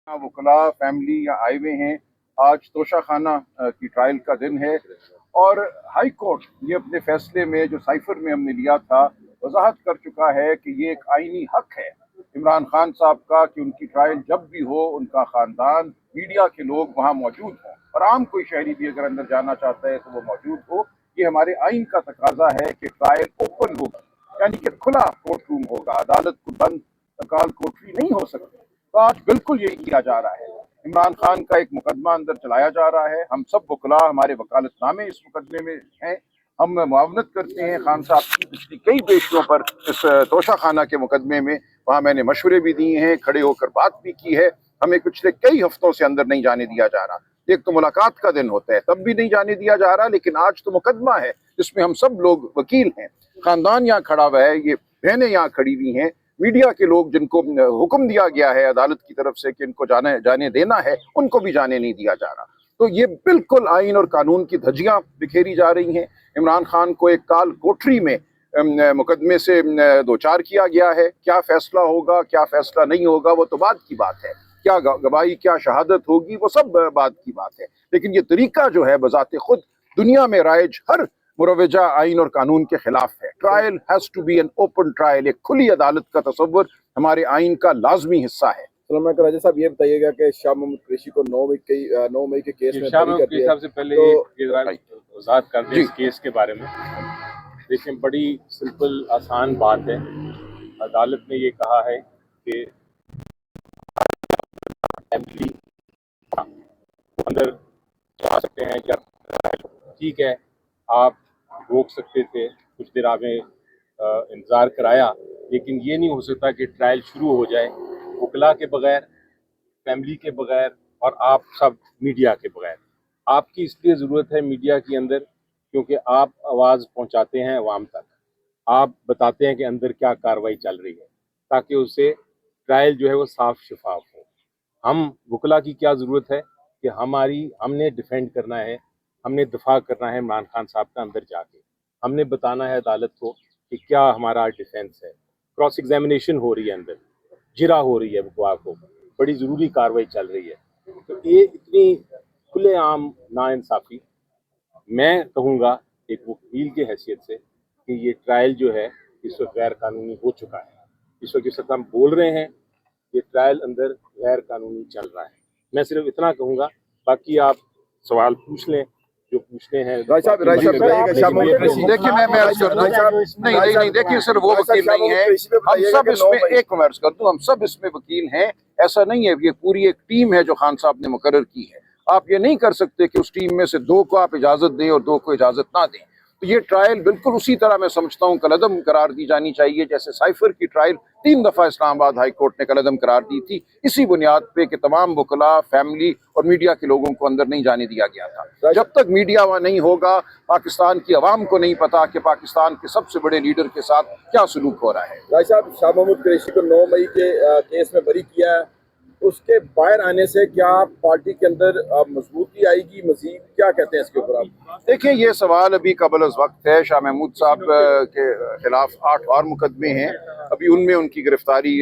वकला फैमिली यहाँ आए हुए हैं। आज तोशा खाना की ट्रायल का दिन है और हाई कोर्ट ये अपने फैसले में जो साइफर में हमने लिया था वजाहत कर चुका है कि ये एक आईनी हक है इमरान खान साहब का कि उनकी ट्रायल जब भी हो उनका ख़ानदान मीडिया के लोग वहाँ मौजूद हों और आम कोई शहरी भी अगर अंदर जाना चाहता है तो वो मौजूद हो। ये हमारे आइन का तकाजा है कि ट्रायल ओपन होगी, यानी कि खुला कोर्ट रूम होगा, अदालत को बंद काल कोठरी नहीं हो सकती। तो आज बिल्कुल यही किया जा रहा है। इमरान खान का एक मुकदमा अंदर चलाया जा रहा है। हम सब वकला हमारे वकालतनामे इस मुकदमे में हैं। हम मुआवनत करते हैं खान साहब की पिछली कई पेशियों पर इस तोशा खाना के मुकदमे में। वहाँ मैंने मशवरे भी दिए हैं, खड़े होकर बात भी की है। हमें पिछले कई हफ्तों से अंदर नहीं जाने दिया जा रहा। एक तो मुलाकात का दिन होता है तब भी नहीं जाने दिया जा रहा, लेकिन आज तो मुकदमा है जिसमें हम सब लोग वकील हैं। खानदान यहाँ खड़ा हुआ है, ये बहनें यहाँ खड़ी हुई हैं, मीडिया के लोग जिनको हुक्म दिया गया है अदालत की तरफ से कि इनको जाने देना है, उनको भी जाने नहीं दिया जा रहा। तो ये बिल्कुल आइन और कानून की धज्जियां बिखेरी जा रही हैं। इमरान खान को एक काल कोठरी में मुकदमे से दो चार किया गया है। क्या फैसला होगा क्या फैसला नहीं होगा वो तो बाद की बात है, क्या गवाही क्या शहादत होगी वो सब बात की बात है। लेकिन ये तरीका जो है बजाते खुद दुनिया में राइज हर मुरवजा आइन और कानून के खिलाफ है। Trial has to be an open trial, एक खुली अदालत का तस्वुर हमारे आइन का लाजमी हिस्सा है। राजा साहब ये बताइएगा कि शाह मोहम्मद कुरैशी को 9 मई के केस में शाह मोहम्मद कुरैशी साहब से पहले वजाहत कर दें इस केस के बारे में। देखिए, बड़ी सिंपल आसान बात है। अदालत ने ये कहा है कि फैमिली अंदर जा सकते हैं, या ठीक है आप रोक सकते थे, कुछ देर आपने इंतज़ार कराया, लेकिन ये नहीं हो सकता कि ट्रायल शुरू हो जाए वकला के बगैर, फैमिली के बगैर और आप सब मीडिया के बगैर। आपकी इसलिए ज़रूरत है मीडिया के अंदर क्योंकि आप आवाज़ पहुंचाते हैं अवाम तक, आप बताते हैं कि अंदर क्या कार्रवाई चल रही है, ताकि उससे ट्रायल जो है वो साफ शफाफ हो। हम वकला की क्या ज़रूरत है कि हमने डिफेंड करना है, हमने दफा करना है इमरान खान साहब का अंदर जाके, हमने बताना है अदालत को कि क्या हमारा डिफेंस है। क्रॉस एग्जामिनेशन हो रही है, अंदर जिरा हो रही है, वकवा को बड़ी ज़रूरी कार्रवाई चल रही है। तो ये इतनी खुलेआम नाइंसाफ़ी, मैं कहूँगा एक वकील की हैसियत से, कि ये ट्रायल जो है इस वक्त गैर कानूनी हो चुका है। इस वक्त जिस वक्त हम बोल रहे हैं ये ट्रायल अंदर गैर कानूनी चल रहा है। मैं सिर्फ इतना कहूँगा, बाकी आप सवाल पूछ लें जो पूछने हैं। देखिए मैं नहीं देखिए सर वो वकील नहीं है, हम सब इसमें एक कमेंट्स कर दूं, हम सब इसमें वकील हैं। ऐसा नहीं है, ये पूरी एक टीम है जो खान साहब ने मुकर्रर की है। आप ये नहीं कर सकते कि उस टीम में से दो को आप इजाजत दें और दो को इजाजत ना दें। तो ये ट्रायल बिल्कुल उसी तरह मैं समझता हूँ कलअदम करार दी जानी चाहिए जैसे साइफर की ट्रायल 3 दफ़ा इस्लामाबाद हाई कोर्ट ने कलअदम करार दी थी, इसी बुनियाद पे कि तमाम वकला, फैमिली और मीडिया के लोगों को अंदर नहीं जाने दिया गया था। जब तक मीडिया वहाँ नहीं होगा, पाकिस्तान की आवाम को नहीं पता कि पाकिस्तान के सबसे बड़े लीडर के साथ क्या सलूक हो रहा है। भाई साहब, शाह मोहम्मद कुरैशी को 9 मई के केस में बरी किया है, उसके बाहर आने से क्या पार्टी के अंदर मजबूती आएगी मजीद, क्या कहते हैं इसके ऊपर आप? देखिए ये सवाल अभी कबल अज़ वक्त है। शाह महमूद साहब के खिलाफ 8 और मुकदमे हैं, अभी उनमें उनकी गिरफ्तारी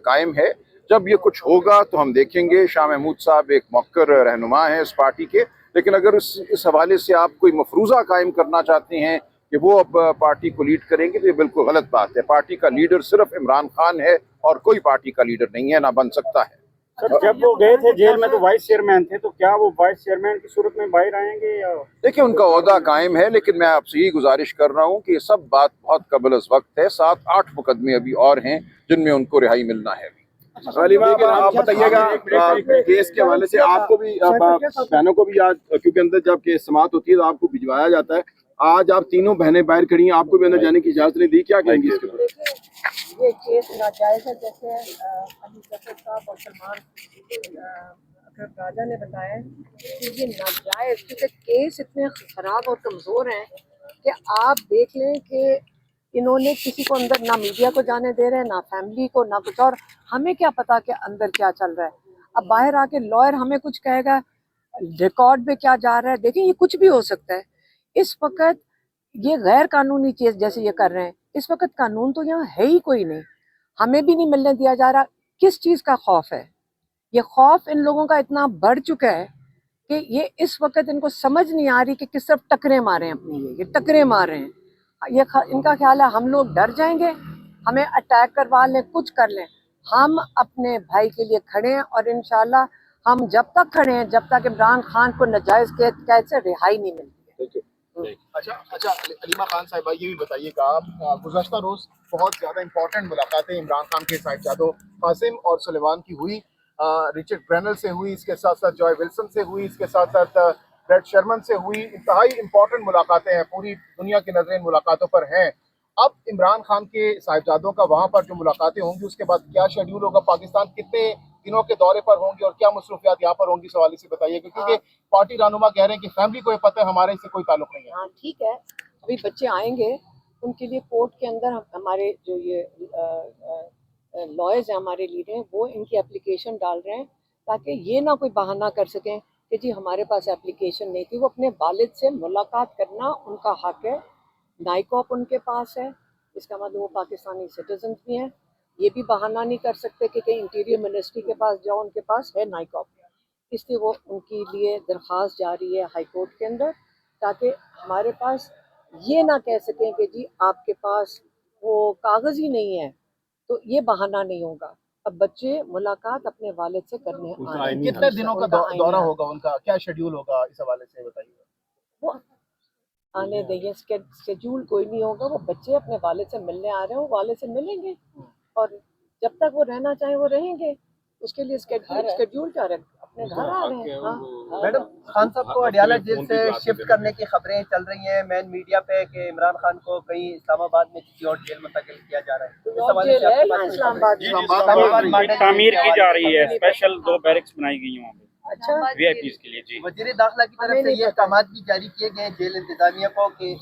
कायम है। जब ये कुछ होगा तो हम देखेंगे। शाह महमूद साहब एक मौक़र रहनुमा हैं इस पार्टी के, लेकिन अगर इस हवाले से आप कोई मफरूज़ा कायम करना चाहते हैं कि वो अब पार्टी को लीड करेंगे तो ये बिल्कुल गलत बात है। पार्टी का लीडर सिर्फ इमरान खान है और कोई पार्टी का लीडर नहीं है, ना बन सकता है। सर, जब वो गए थे जेल में तो वाइस चेयरमैन थे, तो क्या वो वाइस चेयरमैन की सूरत में बाहर आएंगे या? देखिए उनका ओहदा कायम है, लेकिन मैं आपसे यही गुजारिश कर रहा हूँ कि ये सब बात बहुत कबल अज़ वक्त है। 7-8 मुकदमे अभी और हैं जिनमें उनको रिहाई मिलना है। आप बताइएगा केस के हवाले से, आपको भी बहनों को भी आज, क्योंकि अंदर जब केस समाप्त होती है तो आपको भिजवाया जाता है, आज आप तीनों बहनें बाहर खड़ी हैं, आपको भी अंदर जाने की इजाजत नहीं दी, क्या कहेंगी इसके ऊपर? ये केस नाजायज़ है, जैसे अली जफर साहब और सलमान अकरम राजा ने बताया कि ये नाजायज़, क्योंकि केस इतने ख़राब और कमज़ोर हैं कि आप देख लें कि इन्होंने किसी को अंदर ना मीडिया को जाने दे रहे हैं, ना फैमिली को, ना कुछ। और हमें क्या पता कि अंदर क्या चल रहा है। अब बाहर आके लॉयर हमें कुछ कहेगा, रिकॉर्ड पे क्या जा रहा है, देखिए ये कुछ भी हो सकता है। इस वक्त ये गैर कानूनी चीज़ जैसे ये कर रहे हैं, इस वक्त कानून तो यहाँ है ही कोई नहीं, हमें भी नहीं मिलने दिया जा रहा। किस चीज़ का खौफ है? ये खौफ इन लोगों का इतना बढ़ चुका है कि ये इस वक्त इनको समझ नहीं आ रही कि किस तरफ टकरे मारें अपनी, ये टकरे मार रहे हैं। इनका ख्याल है हम लोग डर जाएंगे, हमें अटैक करवा लें, कुछ कर लें। हम अपने भाई के लिए खड़े हैं और इंशाल्लाह हम जब तक खड़े हैं जब तक इमरान खान को नाजायज़ कैद से रिहाई नहीं मिलती है। अच्छा अलीमा खान साहिबा, ये भी बताइएगा, आप गुज़श्ता रोज़ बहुत ज़्यादा इंपॉर्टेंट मुलाकातें इमरान खान के साहिबजादों कासिम और सुलेमान की हुई, रिचर्ड ग्रेनल से हुई, इसके साथ साथ जॉय विल्सन से हुई, इसके साथ साथ ब्रेड शर्मन से हुई। इंतहाई इंपॉर्टेंट मुलाकातें हैं, पूरी दुनिया की नज़रें इन मुलाकातों पर हैं। अब इमरान खान के साहिबजादों का वहाँ पर जो मुलाकातें होंगी उसके बाद क्या शेड्यूल होगा, पाकिस्तान कितने दिनों के दौरे पर होंगे और क्या मसरूफियात यहाँ पर होंगी, इस हवाले से बताइएगा, क्योंकि पार्टी रहनुमा कह रहे हैं कि फैमिली को ये पता है, हमारे इससे कोई ताल्लुक नहीं है। हाँ ठीक है, अभी बच्चे आएंगे, उनके लिए कोर्ट के अंदर हमारे जो ये लॉयर्स हैं, हमारे लीडर हैं, वो इनकी एप्लीकेशन डाल रहे हैं ताकि ये ना कोई बहाना कर सकें कि जी हमारे पास एप्लीकेशन नहीं थी। वो अपने वालिद से मुलाकात करना उनका हक है, नाइकॉप उनके पास है, इसका मतलब वो पाकिस्तानी सिटीजन भी हैं। ये भी बहाना नहीं कर सकते कि कहीं इंटीरियर मिनिस्ट्री के पास जाओ, उनके पास है नाइकॉप, इसलिए वो उनके लिए दरख्वास्त जारी है हाई कोर्ट के अंदर, ताकि हमारे पास ये ना कह सकें कि जी आपके पास वो कागज़ ही नहीं है, तो ये बहाना नहीं होगा। अब बच्चे मुलाकात अपने वालिद से करने आए हैं। कितने दिनों का दौरा होगा उनका, क्या शेड्यूल होगा, इस हवाले से बताइए। वो आने देंगे, शेड्यूल कोई नहीं होगा, वो बच्चे अपने वालिद से मिलने आ रहे हैं, वो वालिद से मिलेंगे और जब तक वो रहना चाहें वो रहेंगे। उसके लिए शेड्यूल क्या रहे, अपने घर आ रहे हैं। हाँ मैडम, खान साहब को अडयाला जेल से शिफ्ट करने की खबरें चल रही हैं मेन मीडिया पे कि इमरान खान को कहीं इस्लामाबाद में किसी और जेल मुंतकिल किया जा रहा है। इस हवाले से आपके पास इस्लामाबाद तामीर की जा रही है, स्पेशल 2 बैरक्स बनाई गई हैं वहाँ पे अच्छा वीआईपीज़ के लिए। जी, वजीर दाखिला की तरफ से ये अहकाम भी जारी किए गए हैं जेल इंतजामिया को कि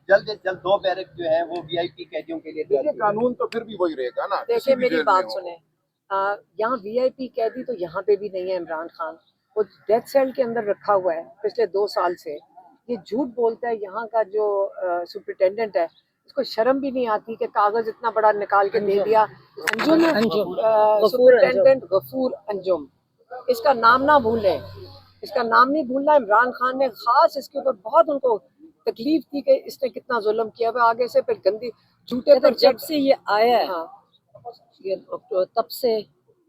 जल्द से जल्द 2 बैरक जो हैं वो वीआईपी कैदियों के लिए देखिए कानून तो फिर भी वही रहेगा ना। देखिए मेरी बात सुने, यहाँ वीआईपी कैदी तो यहाँ पे भी नहीं है। इमरान खान वो डेथ सेल के अंदर रखा हुआ है पिछले 2 साल से। ये झूठ बोलता है। यहाँ का जो सुपरिटेंडेंट है, इसको शर्म भी नहीं आती कि कागज इतना बड़ा निकाल के दे दिया। अंजुम सुपरिटेंडेंट गफूर अंजुम, इसका नाम ना भूलें, इसका नाम नहीं भूलना। इमरान खान ने खास इसके ऊपर बहुत उनको तकलीफ थी कि इसने कितना जुल्म किया हुआ आगे से, फिर गंदी झूठे पर जब से ये आया है हाँ ये तब से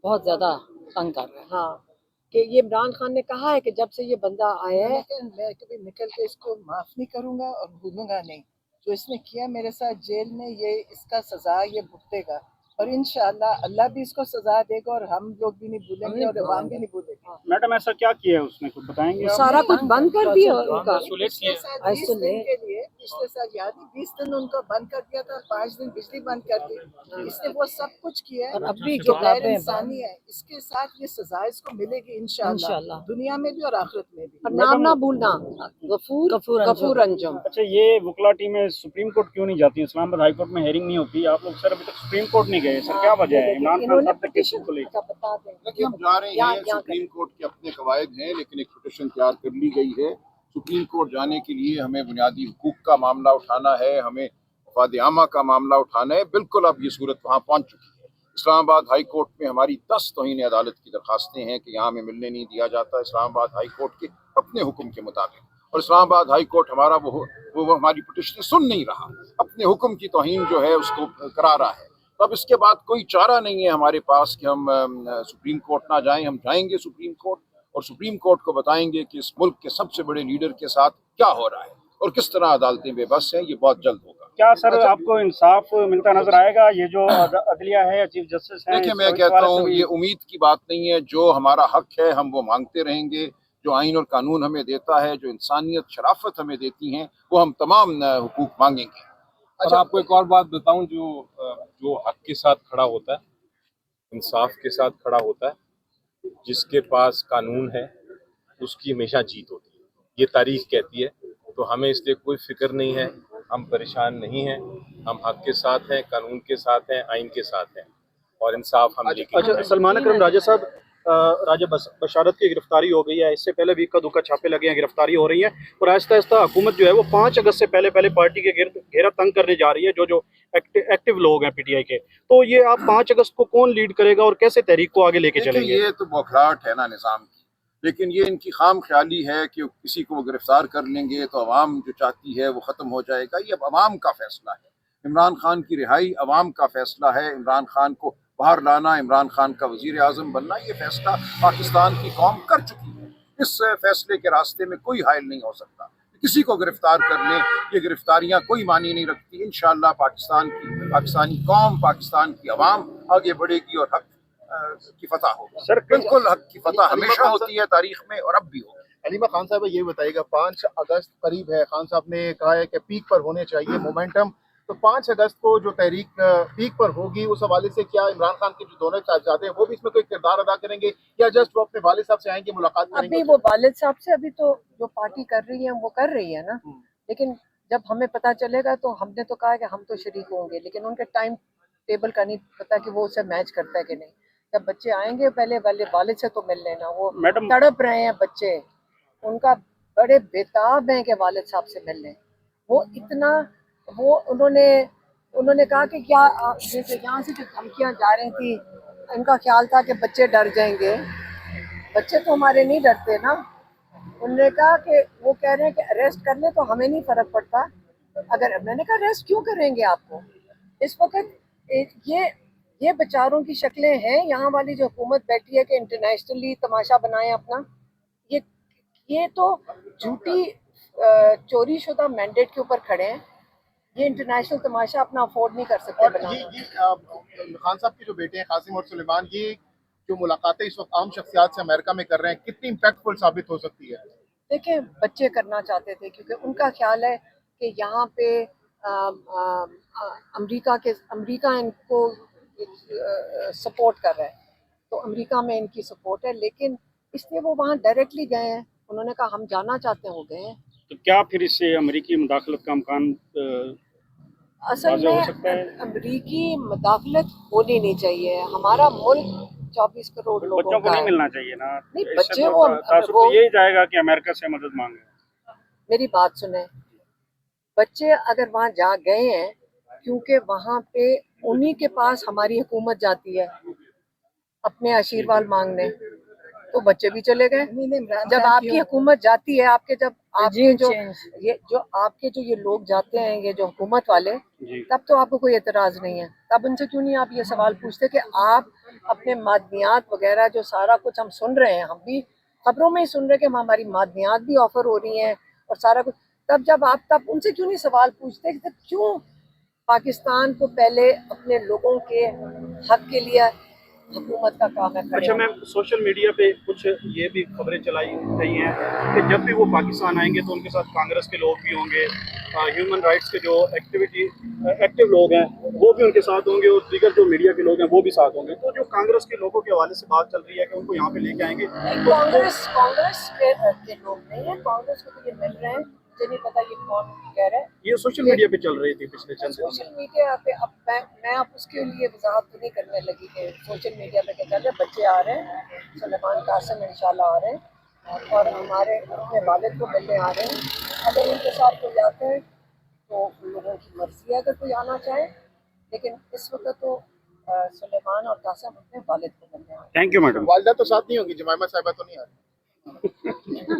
बहुत ज्यादा तंग कर रहा है। हाँ कि ये इमरान खान ने कहा है कि जब से ये बंदा आया है, मैं कभी निकल के इसको माफ नहीं करूंगा और भूलूंगा नहीं। जो इसने किया मेरे साथ जेल में, ये इसका सजा ये भुगतेगा और इंशाअल्लाह अल्लाह भी इसको सजा देगा और हम लोग भी नहीं भूलेंगे और अवाम भी नहीं भूलेगी। मैडम ऐसा क्या किया है उसने, कुछ बताएंगे आप? सारा कुछ बंद कर दिया उनका। पिछले साल 20 दिन के लिए, पिछले साल याद नहीं, 20 दिन उनको बंद कर दिया था, 5 दिन बिजली बंद कर दी। इसने वो सब कुछ किया है और अब भी जो गैर किताबें इंसानी है। इसके साथ ये सजा इसको मिलेगी इंशाअल्लाह, दुनिया में भी और आखिरत में भी। और नाम ना भूलना, गफूर अंजुम। अच्छा, ये वकला टीमें सुप्रीम कोर्ट क्यों नहीं जाती? इस्लामाबाद हाई कोर्ट में हेयरिंग नहीं होती, आप लोग सर अभी तक सुप्रीम कोर्ट नहीं गए सर, क्या वजह है? इमरान खान इन्होंने साहब तक पिटीशन को लेकर बता दें। देखिए हम जा रहे हैं, सुप्रीम कोर्ट के अपने कवायद हैं, लेकिन एक पिटीशन तैयार कर ली गई है। सुप्रीम कोर्ट जाने के लिए हमें बुनियादी हुकूक का मामला उठाना है, हमें वफाद आमा का मामला उठाना है। बिल्कुल अब ये सूरत वहाँ पहुँच चुकी है। इस्लामाबाद हाई कोर्ट में हमारी 10 तौहीन अदालत की दरखास्तें हैं कि यहाँ हमें मिलने नहीं दिया जाता इस्लामाबाद हाई कोर्ट के अपने हुक्म के मुताबिक, और इस्लामाबाद हाई कोर्ट हमारा वो हमारी पिटीशन सुन नहीं रहा, अपने हुक्म की तौहीन जो है उसको करा रहा है। तो अब इसके बाद कोई चारा नहीं है हमारे पास कि हम सुप्रीम कोर्ट ना जाएं। हम जाएंगे सुप्रीम कोर्ट और सुप्रीम कोर्ट को बताएंगे कि इस मुल्क के सबसे बड़े लीडर के साथ क्या हो रहा है और किस तरह अदालतें बेबस हैं। ये बहुत जल्द होगा। क्या सर आपको इंसाफ मिलता नजर आएगा? ये जो अदलिया है, चीफ जस्टिस है, देखिए मैं कहता हूँ ये उम्मीद की बात नहीं है। जो हमारा हक है हम वो मांगते रहेंगे। जो आइन और कानून हमें देता है, जो इंसानियत शराफत हमें देती हैं, वो हम तमाम हुकूक मांगेंगे। अच्छा, आपको एक और बात बताऊं, जो हक के साथ खड़ा होता है, इंसाफ के साथ खड़ा होता है, जिसके पास कानून है उसकी हमेशा जीत होती है, ये तारीख कहती है। तो हमें इसलिए कोई फिक्र नहीं है, हम परेशान नहीं हैं, हम हक के साथ हैं, कानून के साथ हैं, आइन के साथ हैं और इंसाफ हम लेके। अच्छा सलमान अकरम राजा साहब, राजा बशारत की गिरफ्तारी हो गई है, इससे पहले भी इक्का दुक्का छापे लगे हैं, गिरफ्तारी हो रही है और आहिस्ता आहिस्ता हुकूमत जो है वो 5 अगस्त से पहले पार्टी के घेरा तंग करने जा रही है जो एक्टिव लोग हैं पीटीआई के। तो ये आप 5 अगस्त को कौन लीड करेगा और कैसे तहरीक को आगे लेके देखिए, चलेंगे? ये तो बौखलाहट है ना निज़ाम की, लेकिन ये इनकी खाम ख्याली है कि किसी को वो गिरफ्तार कर लेंगे तो अवाम जो चाहती है वो ख़त्म हो जाएगा। ये अब अवाम का फैसला है। इमरान खान की रिहाई अवाम का फैसला है। इमरान खान को बाहर लाना, इमरान खान का वज़ीर आज़म बनना, ये फैसला पाकिस्तान की कौम कर चुकी है। इस फैसले के रास्ते में कोई हायल नहीं हो सकता। किसी को गिरफ्तार कर लें, ये गिरफ्तारियां कोई मानी नहीं रखती। इंशाअल्लाह पाकिस्तानी कौम, पाकिस्तान की अवाम आगे बढ़ेगी और हक की फतह होगी। सर, बिल्कुल हक की फतह हमेशा होती है तारीख में और अब भी होगी। हलीमा खान साहब ये बताइएगा, 5 अगस्त करीब है, खान साहब ने कहा है कि पीक पर होने चाहिए मोमेंटम, तो 5 अगस्त को जो तहरीक पीक पर होगी उस हवाले से क्या इमरान खान के जो दोनों चाहते हैं वो भी इसमें कोई किरदार अदा करेंगे या जस्ट वो अपने वालिद साहब से आएंगे, मुलाकात करेंगे? अभी वो वालिद साहब से अभी तो जो पार्टी कर रही है वो कर रही है ना, लेकिन जब हमें पता चलेगा तो हमने तो कहा कि हम तो शरीक होंगे, लेकिन उनके टाइम टेबल का नहीं पता कि वो उसे मैच करता है कि नहीं। जब बच्चे आएंगे पहले वालिद से तो मिल लेना। वो मैडम, तड़प रहे हैं बच्चे, उनका बड़े बेताब हैं कि वालिद साहब से मिल लें। वो इतना वो उन्होंने कहा कि क्या जैसे यहाँ से जो धमकियाँ जा रही थी, इनका ख्याल था कि बच्चे डर जाएंगे। बच्चे तो हमारे नहीं डरते ना। उन्होंने कहा कि वो कह रहे हैं कि अरेस्ट कर ले तो हमें नहीं फ़र्क पड़ता। अगर मैंने कहा अरेस्ट क्यों करेंगे आपको इस वक्त? ये बेचारों की शक्लें हैं। यहाँ वाली जो हुकूमत बैठी है कि इंटरनेशनली तमाशा बनाएं अपना, ये तो झूठी चोरी शुदा मैंडेट के ऊपर खड़े हैं। ये इंटरनेशनल तमाशा अपना अफोर्ड नहीं कर सकते और बनाना। ये खान साहब के जो बेटे हैं कासिम और सुलेमान, ये जो मुलाकातें इस वक्त आम शख्सियात से अमेरिका में कर रहे हैं, कितनी इम्पैक्टफुल साबित हो सकती है? देखें, बच्चे करना चाहते थे क्योंकि उनका ख्याल है कि यहाँ पे अमेरिका इनको सपोर्ट कर रहा है, तो अमेरिका में इनकी सपोर्ट है, लेकिन इसलिए वो वहाँ डायरेक्टली गए हैं। उन्होंने कहा हम जाना चाहते हैं, वो गए हैं। तो क्या फिर इससे अमेरिकी मुदाखलत का अमकान असल वाज़ेह हो में सकता है? अमेरिकी मुदाखलत होनी नहीं चाहिए। हमारा मुल्क 24 करोड़ लोगों बच्चों को का नहीं है। मिलना चाहिए ना। नहीं, इससे बच्चे तो तासुर तो यही जाएगा कि अमेरिका से मदद मांगे। मेरी बात सुने, बच्चे अगर वहाँ जा गए हैं क्योंकि वहाँ पे उन्हीं के पास हमारी हुकूमत जाती है अपने आशीर्वाद मांगने, तो बच्चे भी चले गए। जब आपकी हुकूमत जाती है, आपके जो ये लोग जाते हैं, ये जो हुकूमत वाले, तब तो आपको कोई एतराज़ नहीं है। तब उनसे क्यों नहीं आप ये सवाल पूछते कि आप अपने मादनियात वगैरह जो सारा कुछ हम सुन रहे हैं, हम भी खबरों में ही सुन रहे हैं कि हमारी मादनियात भी ऑफर हो रही हैं और सारा कुछ, तब उनसे क्यों नहीं सवाल पूछते कि क्यों पाकिस्तान को पहले अपने लोगों के हक के लिए हुकूमत का काम है। अच्छा मैम, सोशल मीडिया पे कुछ ये भी खबरें चलाई गई हैं कि जब भी वो पाकिस्तान आएंगे तो उनके साथ कांग्रेस के लोग भी होंगे, ह्यूमन राइट्स के जो एक्टिव लोग हैं वो भी उनके साथ होंगे और दीगर जो मीडिया के लोग हैं वो भी साथ होंगे। तो जो कांग्रेस के लोगों के हवाले से बात चल रही है कि उनको यहाँ पे लेके आएंगे, कांग्रेस के लोग नहीं है, कांग्रेस को तो ये मिल रहे हैं, मुझे नहीं पता ये कौन कह रहा है। ये सोशल मीडिया पे चल रही थी पिछले चंद दिनों में। सोशल मीडिया पे अब मैं अब उसके लिए वजाहत तो नहीं करने लगी कि सोशल मीडिया पे क्या चल रहा है। बच्चे आ रहे हैं, सुलेमान कासिम इंशाल्लाह आ रहे हैं और हमारे अपने वालिद को मिलने आ रहे हैं। अगर उनके साथ कोई आते हैं तो उन लोगों की मर्जी है अगर कोई आना चाहे, लेकिन इस वक्त तो सुलेमान और कासिम अपने वालिद को मिलने आ रहे हैं। Thank you madam. वालिदा तो साथ नहीं होंगी, जमाइमा साहिबा तो नहीं आ रही?